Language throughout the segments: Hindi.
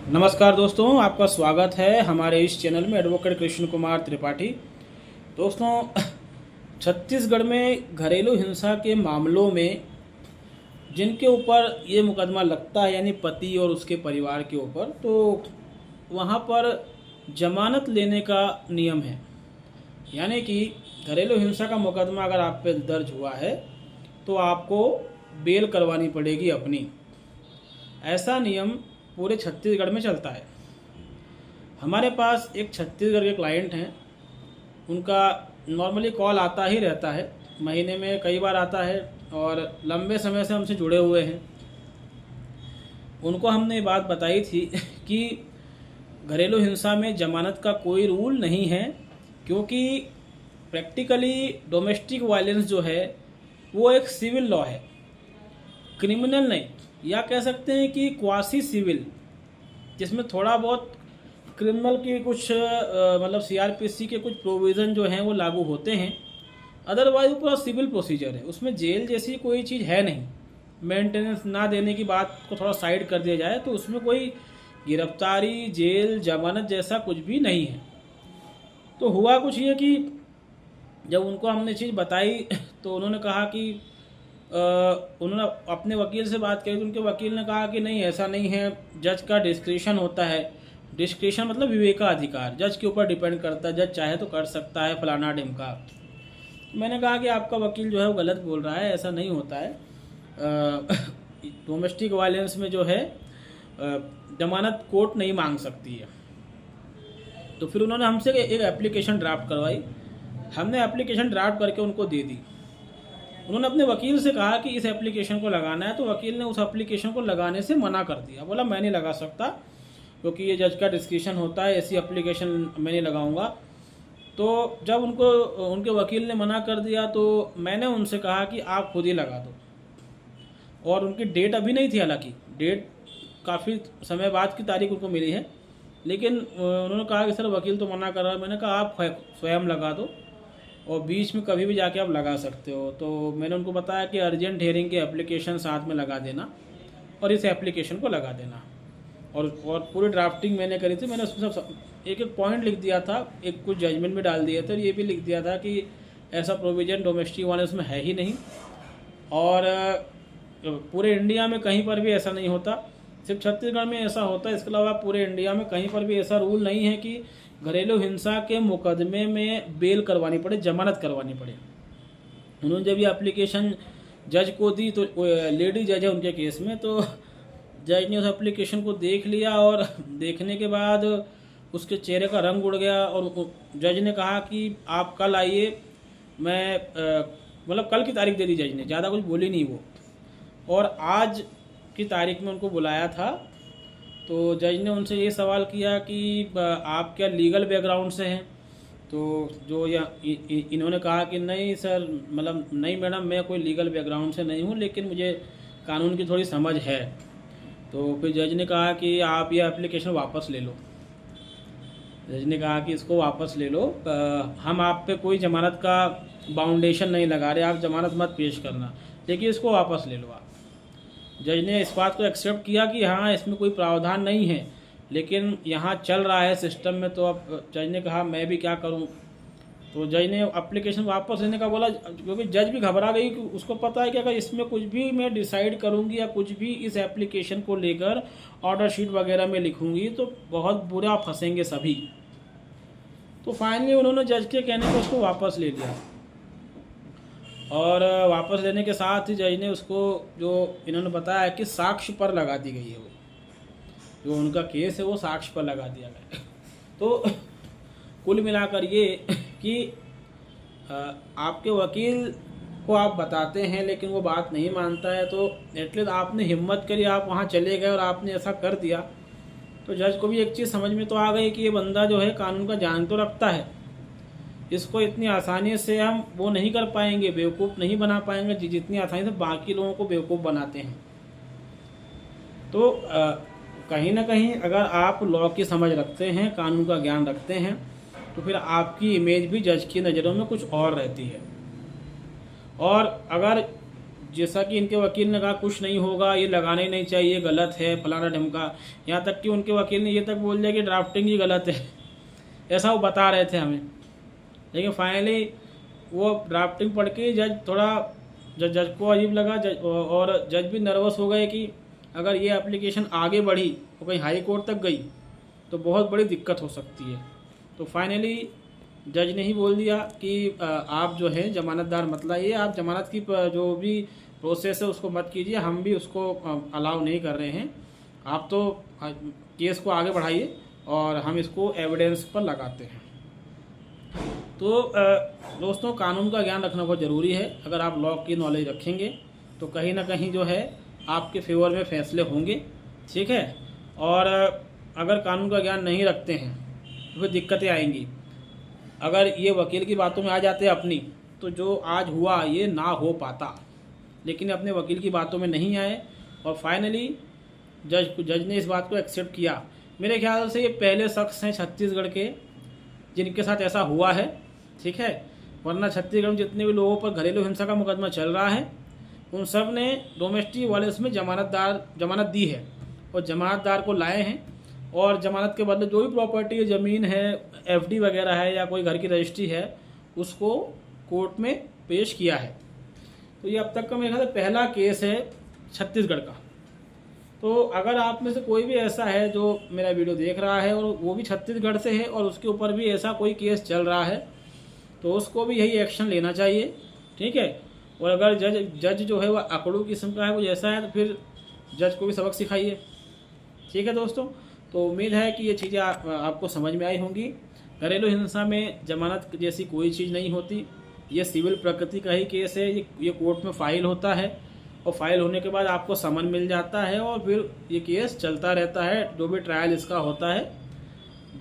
नमस्कार दोस्तों, आपका स्वागत है हमारे इस चैनल में एडवोकेट कृष्ण कुमार त्रिपाठी। दोस्तों, छत्तीसगढ़ में घरेलू हिंसा के मामलों में जिनके ऊपर ये मुकदमा लगता है यानी पति और उसके परिवार के ऊपर, तो वहाँ पर जमानत लेने का नियम है। यानी कि घरेलू हिंसा का मुकदमा अगर आप पे दर्ज हुआ है तो आपको बेल करवानी पड़ेगी अपनी। ऐसा नियम पूरे छत्तीसगढ़ में चलता है। हमारे पास एक छत्तीसगढ़ के क्लाइंट हैं, उनका नॉर्मली कॉल आता ही रहता है, महीने में कई बार आता है और लंबे समय से हमसे जुड़े हुए हैं। उनको हमने ये बात बताई थी कि घरेलू हिंसा में जमानत का कोई रूल नहीं है, क्योंकि प्रैक्टिकली डोमेस्टिक वायलेंस जो है वो एक सिविल लॉ है, क्रिमिनल नहीं, या कह सकते हैं कि क्वासी सिविल, जिसमें थोड़ा बहुत क्रिमिनल की कुछ मतलब सीआरपीसी के कुछ प्रोविज़न जो हैं वो लागू होते हैं। अदरवाइज वो पूरा सिविल प्रोसीजर है, उसमें जेल जैसी कोई चीज़ है नहीं। मेंटेनेंस ना देने की बात को थोड़ा साइड कर दिया जाए तो उसमें कोई गिरफ्तारी, जेल, जमानत जैसा कुछ भी नहीं है। तो हुआ कुछ ये कि जब उनको हमने चीज़ बताई तो उन्होंने कहा कि उन्होंने अपने वकील से बात करी तो उनके वकील ने कहा कि नहीं, ऐसा नहीं है, जज का डिस्क्रिशन होता है। डिस्क्रिशन मतलब विवेकाधिकार, जज के ऊपर डिपेंड करता है, जज चाहे तो कर सकता है फलाना ढिमका। मैंने कहा कि आपका वकील जो है वो गलत बोल रहा है, ऐसा नहीं होता है। डोमेस्टिक वायलेंस में जो है जमानत कोर्ट नहीं मांग सकती है। तो फिर उन्होंने हमसे एक एप्लीकेशन ड्राफ्ट करवाई, हमने एप्लीकेशन ड्राफ्ट करके उनको दे दी। उन्होंने अपने वकील से कहा कि इस एप्लीकेशन को लगाना है, तो वकील ने उस एप्लीकेशन को लगाने से मना कर दिया। बोला मैं नहीं लगा सकता, क्योंकि ये जज का डिस्क्रिशन होता है, ऐसी एप्लीकेशन मैं नहीं लगाऊंगा। तो जब उनके वकील ने मना कर दिया तो मैंने उनसे कहा कि आप खुद ही लगा दो। और उनकी डेट अभी नहीं थी, हालांकि डेट काफ़ी समय बाद की तारीख उनको मिली है, लेकिन उन्होंने कहा कि सर वकील तो मना कर रहा है। मैंने कहा आप स्वयं लगा दो और बीच में कभी भी जाके आप लगा सकते हो। तो मैंने उनको बताया कि अर्जेंट हेयरिंग की एप्लीकेशन साथ में लगा देना और इस एप्लीकेशन को लगा देना। और पूरी ड्राफ्टिंग मैंने करी थी। मैंने उसमें सब एक एक पॉइंट लिख दिया था, एक कुछ जजमेंट में डाल दिए थे, और ये भी लिख दिया था कि ऐसा प्रोविज़न डोमेस्टिक वाले उसमें है ही नहीं, और पूरे इंडिया में कहीं पर भी ऐसा नहीं होता, सिर्फ छत्तीसगढ़ में ऐसा होता है। इसके अलावा पूरे इंडिया में कहीं पर भी ऐसा रूल नहीं है कि घरेलू हिंसा के मुकदमे में बेल करवानी पड़े, जमानत करवानी पड़े। उन्होंने जब ये एप्लीकेशन जज को दी तो लेडी जज है उनके केस में, तो जज ने उस एप्लीकेशन को देख लिया और देखने के बाद उसके चेहरे का रंग उड़ गया। और जज ने कहा कि आप कल आइए, मैं मतलब कल की तारीख दे दी जज ने, ज़्यादा कुछ बोली नहीं वो। और आज की तारीख में उनको बुलाया था, तो जज ने उनसे ये सवाल किया कि आप क्या लीगल बैकग्राउंड से हैं। तो जो इन्होंने कहा कि नहीं सर, मतलब नहीं मैडम, मैं कोई लीगल बैकग्राउंड से नहीं हूँ, लेकिन मुझे कानून की थोड़ी समझ है। तो फिर जज ने कहा कि आप ये एप्लीकेशन वापस ले लो। जज ने कहा कि इसको वापस ले लो, हम आप पे कोई जमानत का बाउंडेशन नहीं लगा रहे, आप जमानत मत पेश करना, लेकिन इसको वापस ले लो आप। जज ने इस बात को एक्सेप्ट किया कि हाँ, इसमें कोई प्रावधान नहीं है, लेकिन यहाँ चल रहा है सिस्टम में। तो अब जज ने कहा मैं भी क्या करूँ। तो जज ने एप्लीकेशन वापस लेने का बोला, क्योंकि जज भी घबरा गई कि उसको पता है कि अगर इसमें कुछ भी मैं डिसाइड करूँगी या कुछ भी इस एप्लीकेशन को लेकर ऑर्डर शीट वगैरह में लिखूँगी तो बहुत बुरा फंसेंगे सभी। तो फाइनली उन्होंने जज के कहने पर उसको वापस ले लिया, और वापस लेने के साथ ही जज ने उसको, जो इन्होंने बताया कि साक्ष्य पर लगा दी गई है, वो जो उनका केस है वो साक्ष्य पर लगा दिया गया। तो कुल मिलाकर ये कि आपके वकील को आप बताते हैं लेकिन वो बात नहीं मानता है, तो एटलीस्ट आपने हिम्मत करी, आप वहाँ चले गए और आपने ऐसा कर दिया, तो जज को भी एक चीज़ समझ में तो आ गई कि ये बंदा जो है कानून का ज्ञान तो रखता है, इसको इतनी आसानी से हम वो नहीं कर पाएंगे, बेवकूफ़ नहीं बना पाएंगे जितनी आसानी से बाकी लोगों को बेवकूफ़ बनाते हैं। तो कहीं ना कहीं अगर आप लॉ की समझ रखते हैं, कानून का ज्ञान रखते हैं, तो फिर आपकी इमेज भी जज की नज़रों में कुछ और रहती है। और अगर जैसा कि इनके वकील ने कहा कुछ नहीं होगा, ये लगाना ही नहीं चाहिए, गलत है, फलाना ढमका, यहाँ तक कि उनके वकील ने ये तक बोल दिया कि ड्राफ्टिंग ही गलत है। ऐसा वो बता रहे थे हमें। लेकिन फाइनली वो ड्राफ्टिंग पढ़ के जज को अजीब लगा, और जज भी नर्वस हो गए कि अगर ये एप्लीकेशन आगे बढ़ी तो कहीं हाई कोर्ट तक गई तो बहुत बड़ी दिक्कत हो सकती है। तो फाइनली जज ने ही बोल दिया कि आप जो है जमानतदार मत लाइए, आप जमानत की जो भी प्रोसेस है उसको मत कीजिए, हम भी उसको अलाउ नहीं कर रहे हैं। आप तो केस को आगे बढ़ाइए और हम इसको एविडेंस पर लगाते हैं। तो दोस्तों, कानून का ज्ञान रखना बहुत ज़रूरी है। अगर आप लॉ की नॉलेज रखेंगे तो कहीं ना कहीं जो है आपके फेवर में फैसले होंगे, ठीक है। और अगर कानून का ज्ञान नहीं रखते हैं तो फिर दिक्कतें आएंगी। अगर ये वकील की बातों में आ जाते अपनी, तो जो आज हुआ ये ना हो पाता। लेकिन अपने वकील की बातों में नहीं आए और फाइनली जज ने इस बात को एक्सेप्ट किया। मेरे ख्याल से ये पहले शख्स हैं छत्तीसगढ़ के जिनके साथ ऐसा हुआ है, ठीक है। वरना छत्तीसगढ़ में जितने भी लोगों पर घरेलू हिंसा का मुकदमा चल रहा है उन सब ने डोमेस्टिक वायलेंस में जमानत दी है और जमानतदार को लाए हैं, और जमानत के बदले जो भी प्रॉपर्टी है, ज़मीन है, एफडी वगैरह है या कोई घर की रजिस्ट्री है, उसको कोर्ट में पेश किया है। तो ये अब तक का मेरे ख्याल से पहला केस है छत्तीसगढ़ का। तो अगर आप में से कोई भी ऐसा है जो मेरा वीडियो देख रहा है और वो भी छत्तीसगढ़ से है और उसके ऊपर भी ऐसा कोई केस चल रहा है, तो उसको भी यही एक्शन लेना चाहिए, ठीक है। और अगर जज जो है वह अकड़ू किस्म का है, वो जैसा है, तो फिर जज को भी सबक सिखाइए, ठीक है दोस्तों। तो उम्मीद है कि ये चीज़ें आपको समझ में आई होंगी। घरेलू हिंसा में जमानत जैसी कोई चीज़ नहीं होती, ये सिविल प्रकृति का ही केस है। ये कोर्ट में फाइल होता है और फाइल होने के बाद आपको समन मिल जाता है और फिर ये केस चलता रहता है, जो भी ट्रायल इसका होता है।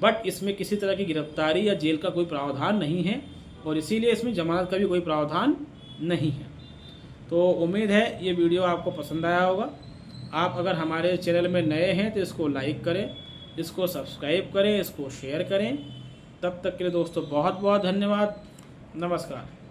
बट इसमें किसी तरह की गिरफ्तारी या जेल का कोई प्रावधान नहीं है और इसीलिए इसमें जमानत का भी कोई प्रावधान नहीं है। तो उम्मीद है ये वीडियो आपको पसंद आया होगा। आप अगर हमारे चैनल में नए हैं तो इसको लाइक करें, इसको सब्सक्राइब करें, इसको शेयर करें। तब तक के लिए दोस्तों बहुत बहुत धन्यवाद। नमस्कार।